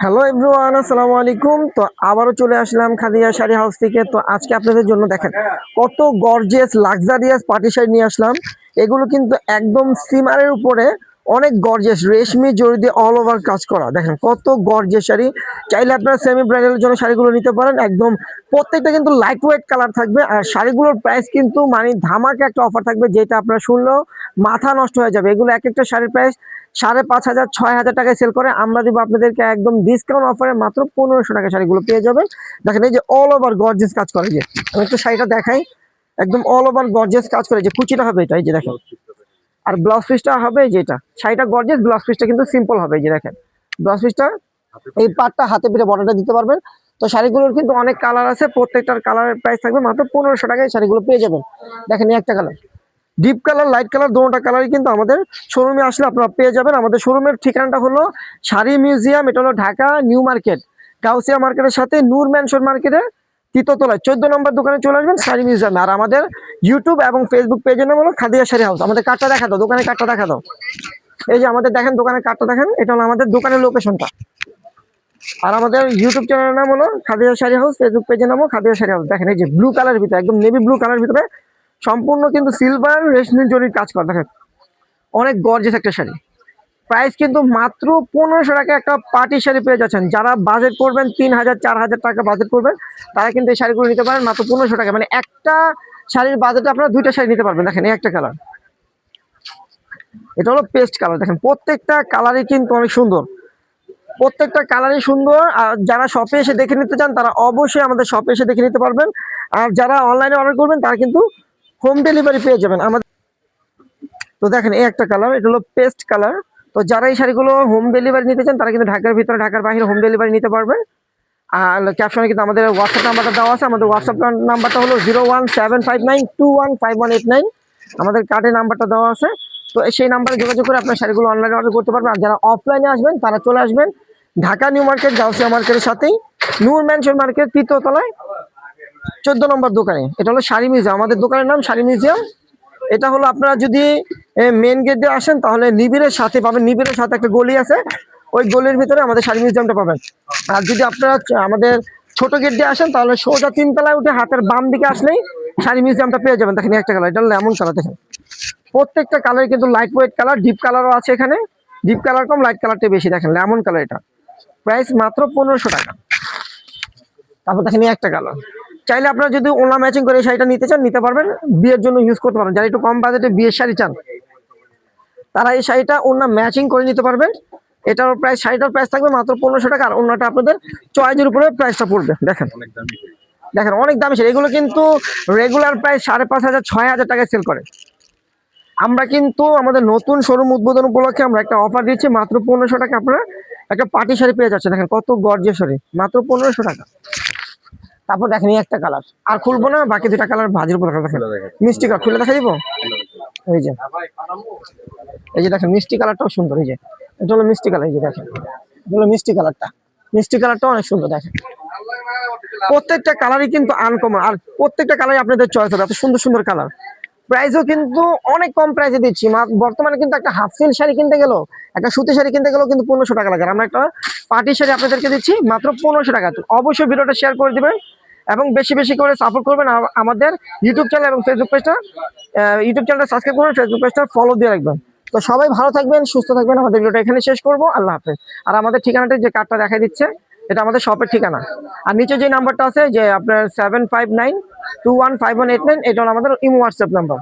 Hello everyone, আসসালামু আলাইকুম। তো আবারও চলে আসলাম খাদিজা শাড়ি হাউস থেকে। তো আজকে আপনাদের জন্য দেখেন কত গর্জিয়াস লাক্সারিয়াস পার্টি শাড়ি নিয়ে আসলাম। এগুলো কিন্তু একদম সিমারের উপরে অনেক গর্জিয়াস রেশমি জড়ি দিয়ে অল ওভার কাজ করা। দেখেন কত গর্জিয়াস শাড়ি। চাইলে আপনারা সেমি ব্রাইডালের জন্য শাড়িগুলো নিতে পারেন। একদম প্রত্যেকটা কিন্তু লাইট ওয়েট কালার থাকবে। আর শাড়িগুলোর প্রাইস কিন্তু মানে ধামাকা একটা অফার থাকবে, যেটা আপনারা শুনলেও মাথা নষ্ট হয়ে যাবে। এগুলো এক একটা শাড়ির প্রাইস 5,500 6,000 টাকায় সেল করে। আমরা দিব আপনাদেরকে একদম ডিসকাউন্ট অফারে মাত্র 1500 টাকা শাড়িগুলো পেয়ে যাবেন। দেখেন এই যে অল ওভার গর্জিয়াস কাজ করে। যে আমি একটু শাড়িটা দেখাই, একদম অল ওভার গর্জিয়াস কাজ করে। যে কুচিটা হবে এটা, এই যে দেখেন। আর ব্লাউজ পিসটা হবে যেটা, শাড়িটা গর্জিয়াস, ব্লাউজ পিসটা কিন্তু সিম্পল হবে। এই যে দেখেন ব্লাউজ পিসটা, এই পার্টটা হাতে পিঠে বর্ডারটা দিতে পারবেন। তো শাড়িগুলোর কিন্তু অনেক কালার আছে, প্রত্যেকটার কালারের প্রাইস থাকবে মাত্র 1500 টাকায় শাড়িগুলো পেয়ে যাবেন। দেখেন এই একটা colour, deep colour, light colour, দুটোটা কালারই কিন্তু আমাদের শোরুমে আসলে আপনারা পেয়ে যাবেন। আমাদের শোরুমের ঠিকানাটা হলো শাড়ি মিউজিয়াম, এটা হলো ঢাকা নিউ মার্কেট, গাউসিয়া মার্কেটের সাথে নূর ম্যানশন মার্কেটের তৃতীয়তলায় 14 নম্বর দোকানে চলে আসবেন শাড়ি মিউজিয়ামে। আর আমাদের ইউটিউব এবং ফেসবুক পেজের নাম হলো খাদিজা শাড়ি হাউস। আমাদের কার্ডটা দেখা দাও, দোকানের কার্ডটা দেখা দাও। এই যে আমাদের দেখেন দোকানের কার্ডটা দেখেন, এটা হলো আমাদের দোকানের লোকেশনটা। আর আমাদের ইউটিউব চ্যানেলের নাম হলো খাদিজা শাড়ি হাউস, ফেসবুক পেজের নাম হলো খাদিজা শাড়ি হাউস। দেখেন এই যে ব্লু কালারের ভিতরে, একদম নেভি ব্লু কালারের ভিতরে সম্পূর্ণ কিন্তু সিলভার রেশমি জরির কাজ করা। দেখেন অনেক গর্জিয়াস একটা শাড়ি। প্রাইস কিন্তু মাত্র 1500 টাকা একটা পার্টি শাড়ি পেয়ে যাচ্ছেন। যারা বাজেট করবেন 3000 4000 টাকা বাজেট করবেন, তারা কিন্তু এই শাড়িগুলো নিতে পারেন মাত্র 1500 টাকা। মানে একটা শাড়ির বাজেটে আপনারা দুইটা শাড়ি নিতে পারবেন। দেখেন এই একটা কালার, এটা হলো পেস্ট কালার। দেখেন প্রত্যেকটা কালারই কিন্তু অনেক সুন্দর, প্রত্যেকটা কালারই সুন্দর। আর যারা শপে এসে দেখে নিতে চান, তারা অবশ্যই আমাদের শপে এসে দেখে নিতে পারবেন। আর যারা অনলাইনে অর্ডার করবেন, তারা কিন্তু হোম ডেলিভারি পেয়ে যাবেন আমাদের। তো দেখেন এই একটা কালার, এটা হলো পেস্ট কালার। তো যারা এই শাড়িগুলো হোম ডেলিভারি নিতে চান, তারা কিন্তু ঢাকার ভিতরে, ঢাকার বাইরে হোম ডেলিভারি নিতে পারবেন। আর ক্যাপশনে কিন্তু আমাদের হোয়াটসঅ্যাপ নাম্বারটা দেওয়া আছে। আমাদের হোয়াটসঅ্যাপ নাম্বারটা হলো 01759215189। আমাদের কার্ডের নাম্বারটা দেওয়া আছে। তো সেই নাম্বারে যোগাযোগ করে আপনার শাড়িগুলো অনলাইনে অর্ডার করতে পারবেন। আর যারা অফলাইনে আসবেন, তারা চলে আসবেন ঢাকা নিউ মার্কেট, গাউসিয়া মার্কেটের সাথেই নূর ম্যানশন মার্কেট তৃতীয় তলায় 14 নম্বর দোকানে। এটা হলো শাড়ি মিউজিয়াম, আমাদের দোকানের নাম শাড়ি মিউজিয়াম। এটা হলো আপনারা যদি মেন গেট দিয়ে আসেন, তাহলে নিবিড়ের সাথে পাবেন। নিবিড়ের সাথে একটা গলি আছে, ওই গলির ভিতরে আমাদের শাড়ি মিউজিয়ামটা পাবেন। আর যদি আপনারা আমাদের ছোট গেট দিয়ে আসেন, তাহলে সোজা 3 তলায় উঠে হাতের বাম দিকে আসলেই শাড়ি মিউজিয়ামটা পেয়ে যাবেন। দেখেন একটা কালার, এটা লেমন কালার। দেখেন প্রত্যেকটা কালার কিন্তু লাইট ওয়েট কালার, ডিপ কালারও আছে এখানে। ডিপ কালার কম, লাইট কালারটা বেশি। দেখেন লেমন কালার, এটা প্রাইস মাত্র 1500 টাকা। তারপর দেখেন একটা কালার, চাইলে আপনারা যদি ওনা ম্যাচিং করে এই শাড়িটা নিতে চান, নিতে পারবেন, বিয়ের জন্য ইউজ করতে পারবেন। যারা একটু কম বাজেটে বিয়ের শাড়ি চান, তারা এই শাড়িটা ওনা ম্যাচিং করে নিতে পারবেন। এটার প্রাইস, শাড়িটার প্রাইস থাকবে মাত্র 1500 টাকা। আর ওনাটা আপনাদের চয়েসের উপরে প্রাইসটা পড়বে। দেখেন দেখেন অনেক দামি শাড়ি। এগুলো কিন্তু রেগুলার প্রাইস 5500 6000 টাকায় সেল করে। আমরা কিন্তু আমাদের নতুন শোরুম উদ্বোধন উপলক্ষে আমরা একটা অফার দিচ্ছি, মাত্র 1500 টাকা আপনারা একটা পার্টি শাড়ি পেয়ে যাচ্ছেন। দেখেন কত গর্জিয়াস শাড়ি, মাত্র 1500 টাকা। তারপর দেখেন এই একটা কালার, আর খুলবো না, বাকি দুটা কালার ভাজির উপর দেখেন। মিষ্টি কালার খুলে দেখা দিব। এই যে, এই যে দেখেন মিষ্টি কালারটাও সুন্দর। এই যে এটা হলো মিষ্টি কালার। এই যে দেখেন এটা হলো মিষ্টি কালারটা, মিষ্টি কালারটা অনেক সুন্দর। দেখেন প্রত্যেকটা কালারই কিন্তু আনকমন, আর প্রত্যেকটা কালারই আপনাদের চয়েস হবে। এত সুন্দর সুন্দর কালার। প্রাইসও কিন্তু অনেক কম প্রাইসে দিচ্ছি। বর্তমানে কিন্তু একটা হাফ সিল্ক শাড়ি কিনতে গেলেও, একটা সুতি শাড়ি কিনতে গেলেও কিন্তু 1500 টাকা লাগে। আমরা একটা পার্টি শাড়ি আপনাদেরকে দিচ্ছি মাত্র 1500 টাকা। অবশ্যই ভিডিওটা শেয়ার করে দিবেন এবং বেশি বেশি করে সাপোর্ট করবেন। আমাদের ইউটিউব চ্যানেল এবং ফেসবুক পেজটা, ইউটিউব চ্যানেলটা সাবস্ক্রাইব করবেন, ফেসবুক পেজটা ফলো দিয়ে রাখবেন। তো সবাই ভালো থাকবেন, সুস্থ থাকবেন। আমাদের ভিডিওটা এখানে শেষ করবো। আল্লাহ হাফেজ। আর আমাদের ঠিকানাটা যে কার্ডটা দেখা দিচ্ছে, এটা আমাদের শপের ঠিকানা। আর নিচে যে নাম্বারটা আছে, যে আপনার 7592151889, এটা হলো আমাদের ইমো হোয়াটসঅ্যাপ নাম্বার।